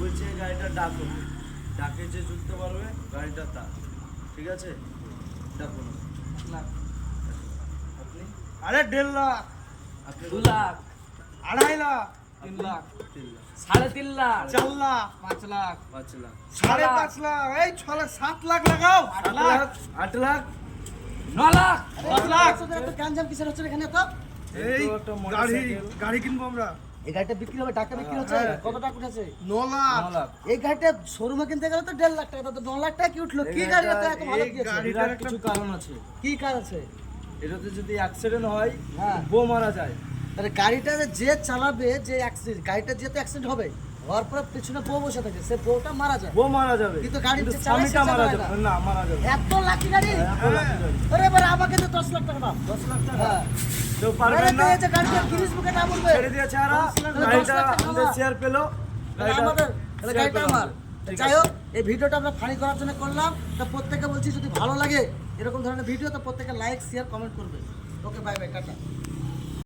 বলছে গাড়িটা ডাকুন, ডাকে যে জুটতে পারবে গাড়িটা তার, ঠিক আছে? ডাকুন। আপনি? আরে 1.5 লাখ, আপনি 2 লাখ, 2.5 লাখ, 3 লাখ, 3 লাখ, 3.5 লাখ, 4 লাখ, 5 লাখ, 5 লাখ, 5.5 লাখ, এই 6 লাখ, 7 লাখ লাগাও। 8 লাখ, 8 লাখ। 9 লাখ, 10 লাখ। এত গ্যাঞ্জাম কিসের হচ্ছে এখানে তো? এই তো একটা গাড়ি মোটরসাইকেল। গাড়ি কিনবো আমরা। এই গাড়িটা বিক্রি হবে, টাকা বিক্রি হচ্ছে, হ্যাঁ। কত টাকা উঠেছে? 9 লাখ। 9 লাখ। এই গাড়িটা শোরুমে কিনতে গেলে তো 1.5 লাখ টাকা, তো 9 লাখ টাকা কি উঠলো? কি গাড়ি এত এত ভালো এই দিয়েছে? গাড়ি- এটার কিছু কারণ আছে। কি কাজ আছে? এটাতে যদি অ্যাক্সিডেন্ট হয়, হ্যাঁ। বউ মারা যায়। তাহলে গাড়িটা যে চালাবে, যে অ্যাক্সিডেন্ট, গাড়িটা যেতে অ্যাক্সিডেন্ট হবে, হওয়ার পরে পিছনে বউ বসে থাকে, সে বউটা মারা যায়। বউ মারা যাবে, কিন্তু গাড়ি যে চালায় স্বামীটা সে মারা চালায় যাবে না। না, মারা যাবে। এত লাখি গাড়ি? এত লাখ গাড়ি। আরে এবার আমাকে তো 10 লাখ টাকা দাও। 10 লাখ টাকা হ্যাঁ। কেউ আরে পারবেন তো না। এই যে গাড়িটা গিনিস বুকে না বলবে। ছেড়ে দিয়েছে আরা, 10 লাখ, গাড়িটা 10 লাখ টাকা আমাদের আমার। শেয়ার পেলো, তাহলে আমাদের, তাহলে share গাড়িটা পেলো আমার। আমাদের। ঠিক যাই আছে। হোক, এই ভিডিওটা আমরা ফানি করার জন্য করলাম। তো প্রত্যেককে বলছি, যদি ভালো লাগে এরকম ধরনের ভিডিও, তো প্রত্যেকে লাইক, শেয়ার, কমেন্ট করবে। ওকে, বাই বাই, টাটা।